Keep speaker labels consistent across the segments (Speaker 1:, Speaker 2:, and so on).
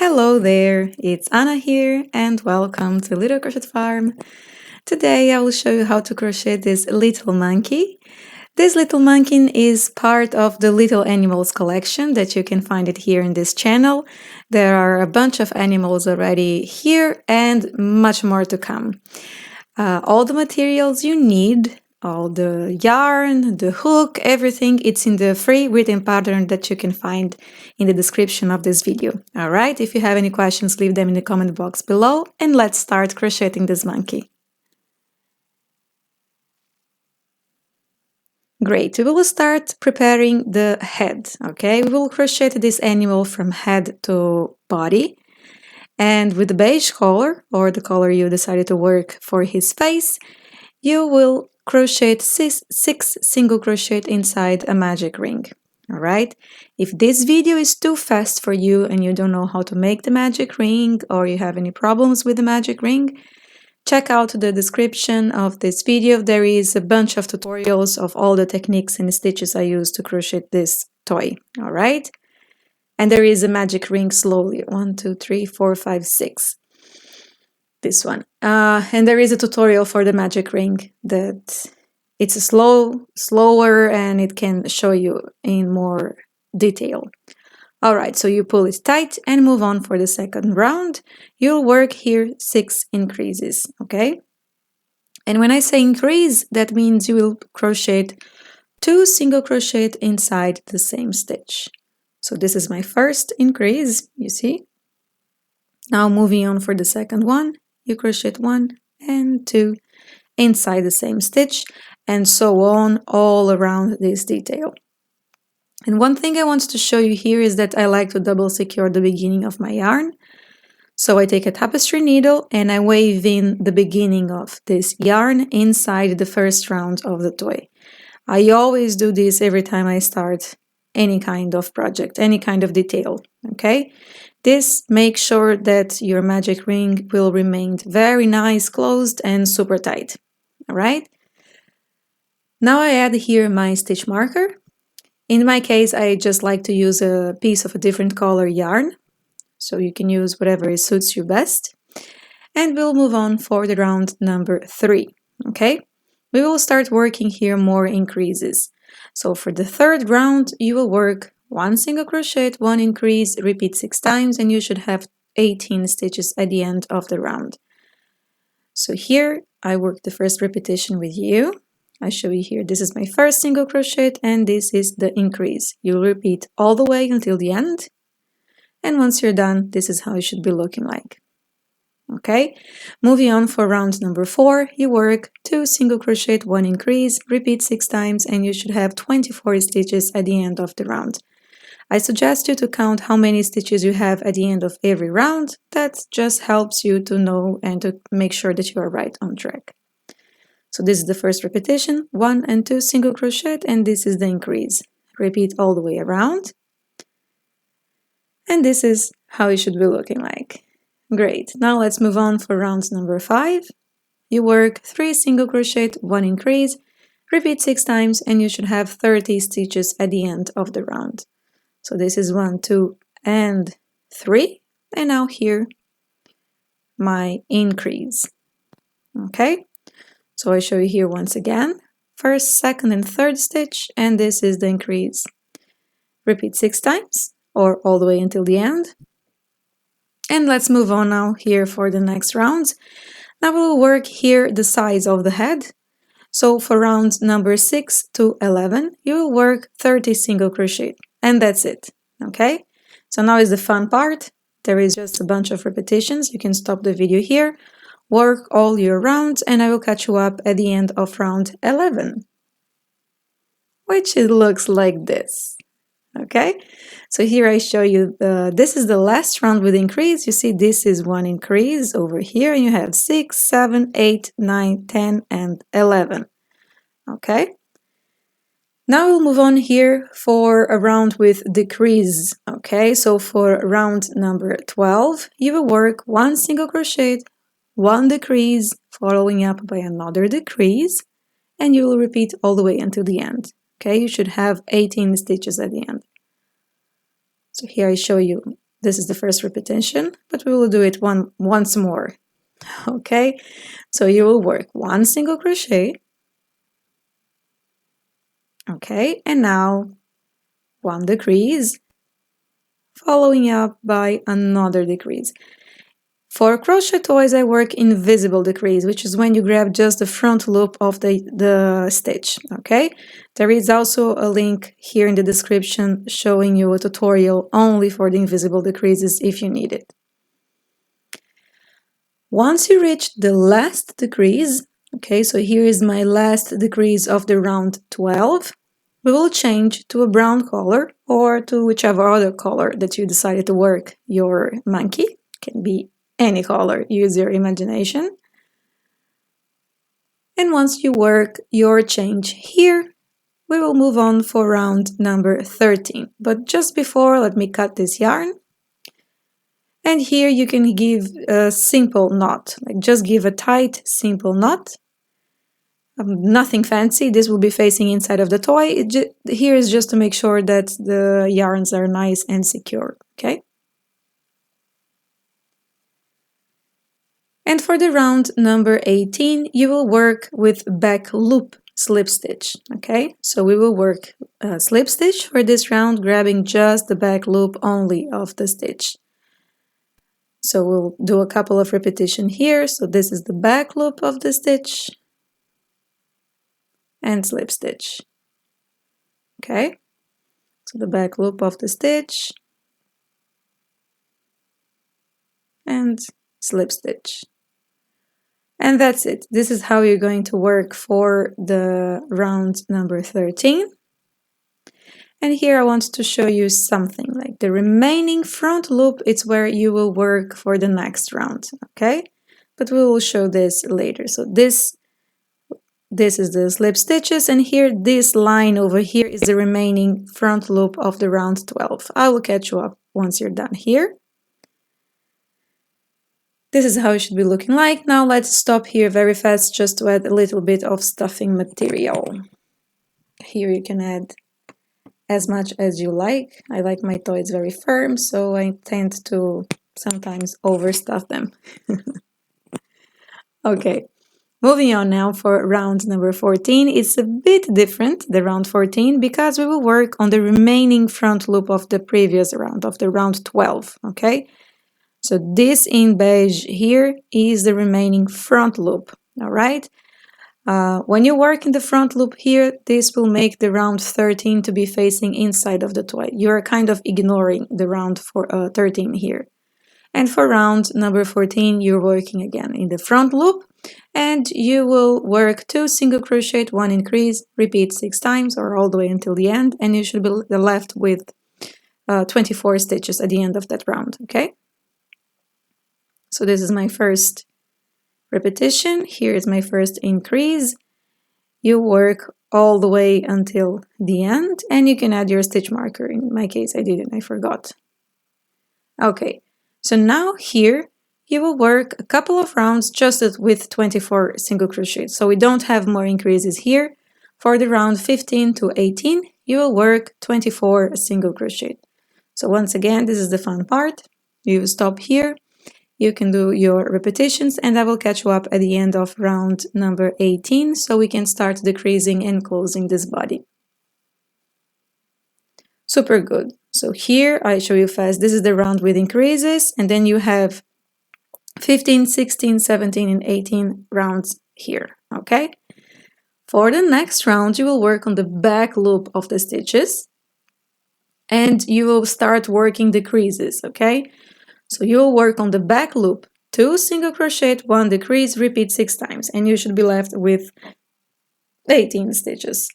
Speaker 1: Hello there, it's Anna here and welcome to Little Crochet Farm. Today I will show you how to crochet this little monkey. This little monkey is part of the Little Animals collection that you can find it here in this channel. There are a bunch of animals already here and much more to come. All the materials you need, all the yarn, the hook, everything, it's in the free written pattern that you can find in the description of this video. Alright, if you have any questions, leave them in the comment box below and let's start crocheting this monkey. Great, we will start preparing the head, okay? We will crochet this animal from head to body. And with the beige color, or the color you decided to work for his face, you will crochet six single crochet inside a magic ring. All right, if this video is too fast for you and you don't know how to make the magic ring or you have any problems with the magic ring, check out the description of this video. There is a bunch of tutorials of all the techniques and stitches I use to crochet this toy. All right, and there is a magic ring slowly. 1, 2, 3, 4, 5, 6. This one, and there is a tutorial for the magic ring that it's slower and it can show you in more detail. All right, so you pull it tight and move on for the second round. You'll work here 6 increases, okay? And when I say increase, that means you will crochet 2 single crochet inside the same stitch. So this is my first increase, you see? Now moving on for the second one, you crochet 1 and 2 inside the same stitch, and so on all around this detail. And one thing I want to show you here is that I like to double secure the beginning of my yarn. So I take a tapestry needle and I weave in the beginning of this yarn inside the first round of the toy. I always do this every time I start any kind of project, any kind of detail, okay? This makes sure that your magic ring will remain very nice, closed and super tight, all right? Now I add here my stitch marker. In my case, I just like to use a piece of a different color yarn, so you can use whatever suits you best. And we'll move on for the round number 3, okay? We will start working here more increases. So for the third round, you will work 1 single crochet, 1 increase, repeat 6 times, and you should have 18 stitches at the end of the round. So here I work the first repetition with you. I show you here, this is my first single crochet and this is the increase. You'll repeat all the way until the end. And once you're done, this is how it should be looking like. Okay, moving on for round number 4, you work 2 single crochet, 1 increase, repeat 6 times, and you should have 24 stitches at the end of the round. I suggest you to count how many stitches you have at the end of every round. That just helps you to know and to make sure that you are right on track. So this is the first repetition, 1 and 2 single crochet, and this is the increase. Repeat all the way around. And this is how it should be looking like. Great, now let's move on for round number 5. You work 3 single crochet, 1 increase, repeat 6 times, and you should have 30 stitches at the end of the round. So this is 1, 2, and 3, and now here my increase. Okay, so I show you here once again, first, second, and third stitch, and this is the increase. Repeat 6 times, or all the way until the end. And let's move on now here for the next rounds. Now we'll work here the size of the head. So for round number 6 to 11, you will work 30 single crochet, and that's it. Okay, so now is the fun part. There is just a bunch of repetitions. You can stop the video here, work all your rounds, and I will catch you up at the end of round 11, which it looks like this. Okay, so here I show you this is the last round with increase. You see this is 1 increase over here, and you have 6, 7, 8, 9, 10, and 11. Okay, now we'll move on here for a round with decrease. Okay, so for round number 12, you will work 1 single crochet, 1 decrease, following up by another decrease, and you will repeat all the way until the end. Okay, you should have 18 stitches at the end. So here I show you This is the first repetition, but we will do it once more. Okay, so you will work 1 single crochet. Okay, and now 1 decrease, following up by another decrease. For crochet toys, I work invisible decrease, which is when you grab just the front loop of the stitch, okay? There is also a link here in the description showing you a tutorial only for the invisible decreases if you need it. Once you reach the last decrease, okay, so here is my last decrease of the round 12, we will change to a brown color or to whichever other color that you decided to work your monkey. Can be any color, use your imagination. And once you work your change here, we will move on for round number 13. But just before, let me cut this yarn. And here you can give a simple knot, like just give a tight, simple knot. Nothing fancy, this will be facing inside of the toy. Here is just to make sure that the yarns are nice and secure, okay? And for the round number 18, you will work with back loop slip stitch, okay? So we will work slip stitch for this round, grabbing just the back loop only of the stitch. So we'll do a couple of repetition here. So this is the back loop of the stitch and slip stitch. Okay, so the back loop of the stitch and slip stitch. And that's it. This is how you're going to work for the round number 13. And here I want to show you something like the remaining front loop. It's where you will work for the next round, okay? But we will show this later. So this is the slip stitches, and here this line over here is the remaining front loop of the round 12. I will catch you up once you're done here. This is how it should be looking like. Now let's stop here very fast just to add a little bit of stuffing material. Here you can add as much as you like. I like my toys very firm, so I tend to sometimes overstuff them. Okay, moving on now for round number 14. It's a bit different, the round 14, because we will work on the remaining front loop of the previous round, of the round 12, okay? So this in beige here is the remaining front loop, all right? When you work in the front loop here, this will make the round 13 to be facing inside of the toy. You're kind of ignoring the round 13 here. And for round number 14, you're working again in the front loop, and you will work 2 single crochet, 1 increase, repeat 6 times or all the way until the end, and you should be left with 24 stitches at the end of that round, okay? So this is my first repetition. Here is my first increase. You work all the way until the end, and you can add your stitch marker. In my case, I didn't, I forgot. Okay, so now here you will work a couple of rounds just with 24 single crochets. So we don't have more increases here. For the round 15 to 18, you will work 24 single crochet. So once again, this is the fun part. You stop here. You can do your repetitions, and I will catch you up at the end of round number 18 so we can start decreasing and closing this body. Super good. So here I show you fast. This is the round with increases, and then you have 15, 16, 17, and 18 rounds here, okay? For the next round, you will work on the back loop of the stitches, and you will start working decreases, okay? So you'll work on the back loop, 2 single crochet, 1 decrease, repeat 6 times, and you should be left with 18 stitches.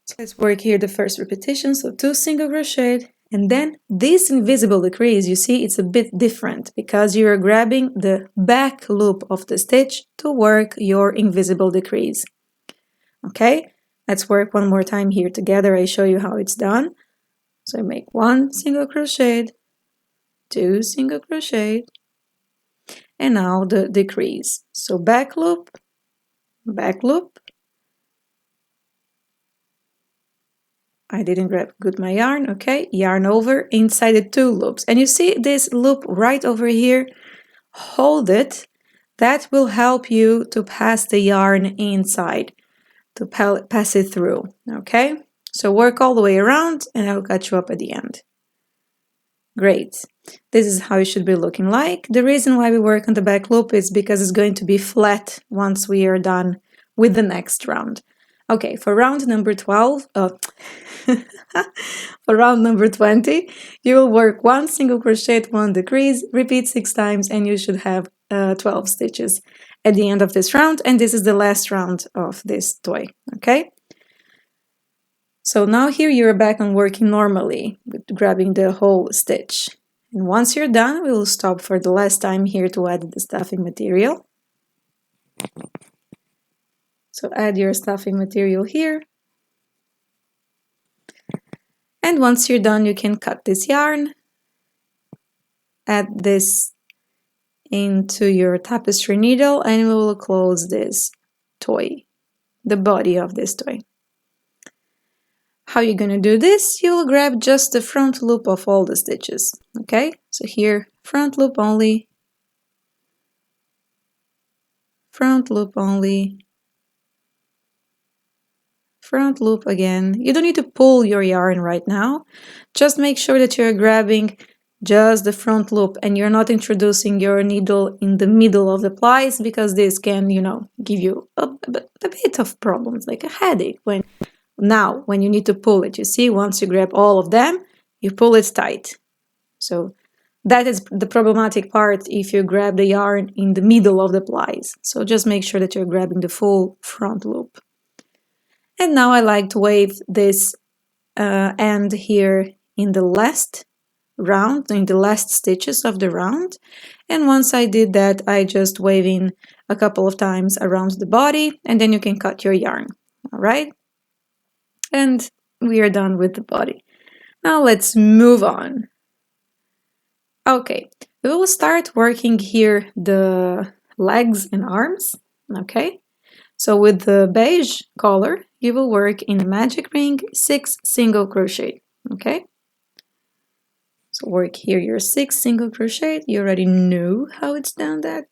Speaker 1: So let's work here the first repetition, so 2 single crochet, and then this invisible decrease, you see, it's a bit different because you're grabbing the back loop of the stitch to work your invisible decrease. Okay, let's work one more time here together. I show you how it's done. So I make 1 single crochet, 2 single crochet, and now the decrease. So back loop, I didn't grab good my yarn, okay, yarn over inside the 2 loops. And you see this loop right over here? Hold it. That will help you to pass the yarn inside, to pass it through, okay? So work all the way around and I'll catch you up at the end. Great. This is how it should be looking like. The reason why we work on the back loop is because it's going to be flat once we are done with the next round. Okay, for round number 12, for round number 20, you will work 1 single crochet, 1 decrease, repeat 6 times, and you should have 12 stitches at the end of this round, and this is the last round of this toy, okay? So now here you're back on working normally, with grabbing the whole stitch. And once you're done, we will stop for the last time here to add the stuffing material. So add your stuffing material here. And once you're done, you can cut this yarn, add this into your tapestry needle, and we will close this toy, the body of this toy. How you're going to do this? You will grab just the front loop of all the stitches, okay? So here, front loop only, front loop only, front loop again. You don't need to pull your yarn right now. Just make sure that you're grabbing just the front loop and you're not introducing your needle in the middle of the plies, because this can, you know, give you a bit of problems, like a headache when you need to pull it. You see, once you grab all of them, you pull it tight. So that is the problematic part if you grab the yarn in the middle of the plies. So just make sure that you're grabbing the full front loop. And now I like to wave this end here in the last round, in the last stitches of the round. And once I did that, I just wave in a couple of times around the body, and then you can cut your yarn. All right? And we are done with the body. Now let's move on. Okay, we will start working here the legs and arms, okay? So with the beige color, you will work in a magic ring 6 single crochet, okay? So work here your 6 single crochet. You already know how it's done that,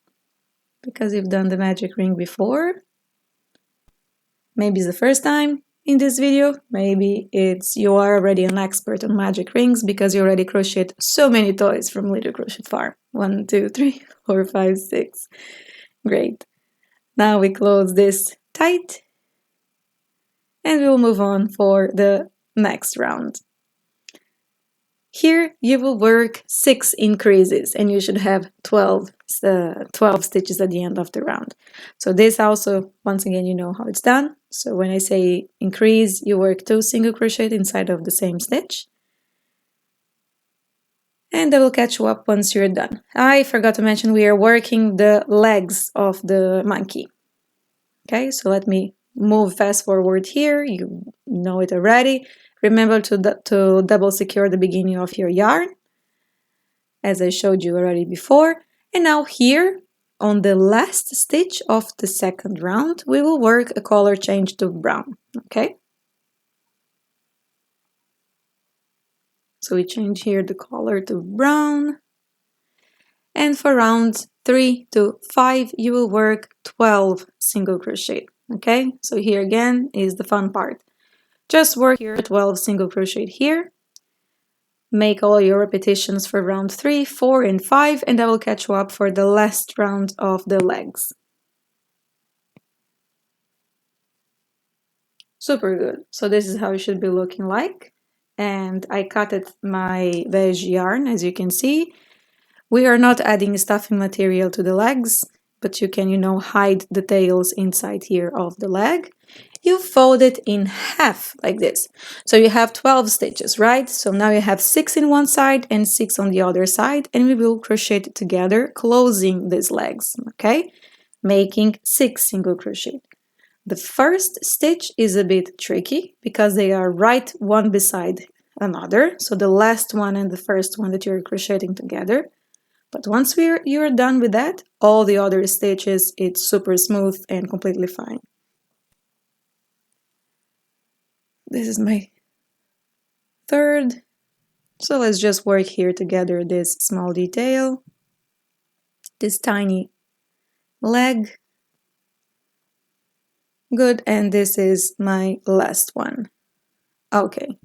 Speaker 1: because you've done the magic ring before. Maybe it's the first time in this video, maybe it's you are already an expert on magic rings because you already crocheted so many toys from Little Crochet Farm. 1, 2, 3, 4, 5, 6. Great. Now we close this tight and we'll move on for the next round. Here you will work 6 increases and you should have 12 stitches at the end of the round. So this also, once again, you know how it's done. So when I say increase, you work 2 single crochet inside of the same stitch. And I will catch you up once you're done. I forgot to mention we are working the legs of the monkey. Okay, so let me move fast forward here. You know it already. Remember to double secure the beginning of your yarn, as I showed you already before. And now here, on the last stitch of the second round, we will work a color change to brown, okay? So we change here the color to brown. And for rounds 3 to 5, you will work 12 single crochet, okay? So here again is the fun part. Just work here 12 single crochet here. Make all your repetitions for round 3, 4, and 5, and I will catch you up for the last round of the legs. Super good. So this is how it should be looking like. And I cutted my beige yarn, as you can see. We are not adding stuffing material to the legs, but you can, hide the tails inside here of the leg. You fold it in half like this. So you have 12 stitches, right? So now you have 6 in one side and 6 on the other side, and we will crochet it together, closing these legs, okay? Making 6 single crochet. The first stitch is a bit tricky because they are right one beside another. So the last one and the first one that you're crocheting together. But once you're done with that, all the other stitches, it's super smooth and completely fine. This is my third. So let's just work here together this small detail, this tiny leg. Good, and this is my last one. Okay.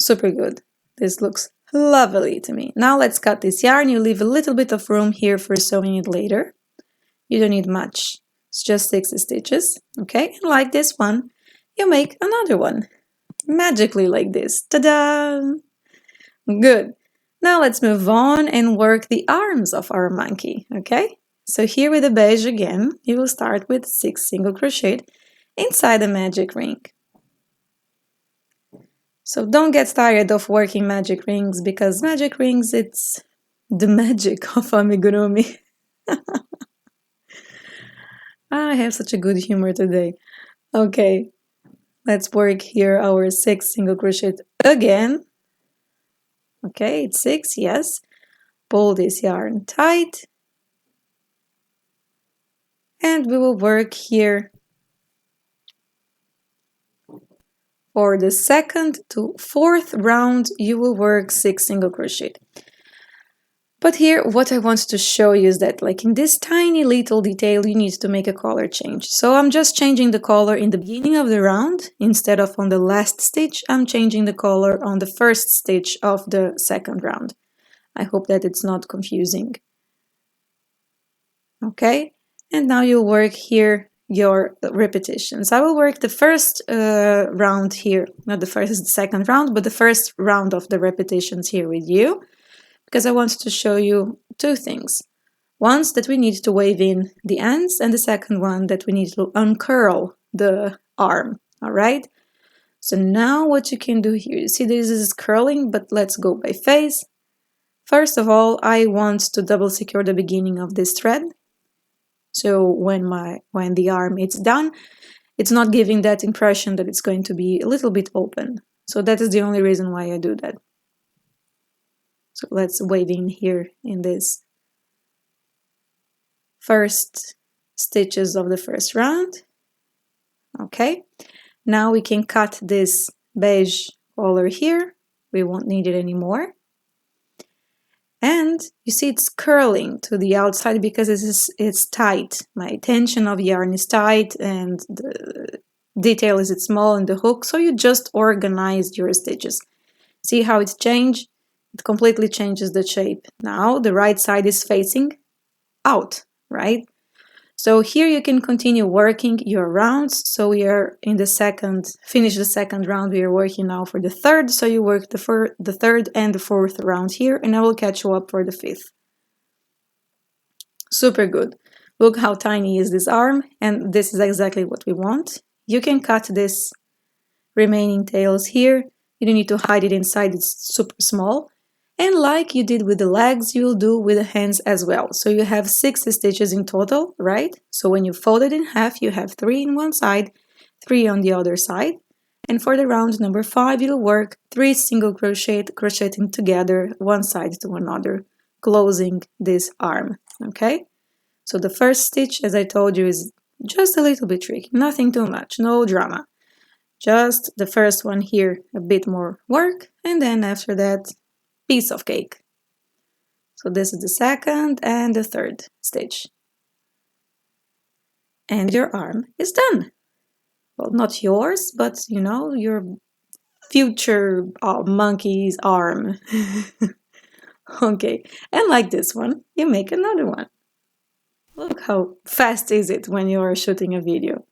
Speaker 1: Super good. This looks lovely to me. Now let's cut this yarn. You leave a little bit of room here for sewing it later. You don't need much. It's just 6 stitches. Okay, and like this one, you make another one. Magically like this. Ta-da! Good. Now let's move on and work the arms of our monkey. Okay, so here with the beige again, you will start with 6 single crochet inside the magic ring. So don't get tired of working magic rings, because magic rings, it's the magic of amigurumi. I have such a good humor today. Okay, let's work here our 6 single crochet again. Okay, it's 6, yes. Pull this yarn tight. And we will work here for the 2nd to 4th round. You will work 6 single crochet. But here, what I want to show you is that, like in this tiny little detail, you need to make a color change. So I'm just changing the color in the beginning of the round. Instead of on the last stitch, I'm changing the color on the 1st stitch of the 2nd round. I hope that it's not confusing. Okay, and now you'll work here your repetitions. I will work the first round here, not the first, the 2nd round, but the 1st round of the repetitions here with you, because I want to show you 2 things. One that we need to wave in the ends, and the 2nd one that we need to uncurl the arm. All right. So now what you can do here, you see this is curling, but let's go by phase. First of all, I want to double secure the beginning of this thread. So when the arm is done, it's not giving that impression that it's going to be a little bit open. So that is the only reason why I do that. So let's wave in here in this first stitches of the 1st round. Okay, now we can cut this beige color here. We won't need it anymore. And you see it's curling to the outside because it's tight. My tension of yarn is tight and the detail is small in the hook. So you just organize your stitches. See how it's changed? It completely changes the shape. Now the right side is facing out, right? So here you can continue working your rounds. So we are in the 2nd, finish the 2nd round. We are working now for the 3rd. So you work the 3rd and the 4th round here, and I will catch you up for the 5th. Super good. Look how tiny is this arm, and this is exactly what we want. You can cut this remaining tails here. You don't need to hide it inside, it's super small. And like you did with the legs, you'll do with the hands as well. So you have 6 stitches in total, right? So when you fold it in half, you have 3 in one side, 3 on the other side. And for the round number 5, you'll work 3 single crocheting together, one side to another, closing this arm, okay? So the first stitch, as I told you, is just a little bit tricky, nothing too much, no drama. Just the first one here, a bit more work, and then after that, piece of cake. So this is the 2nd and the 3rd stitch. And your arm is done. Well, not yours, but you know, your future monkey's arm. Okay, and like this one, you make another one. Look how fast is it when you are shooting a video.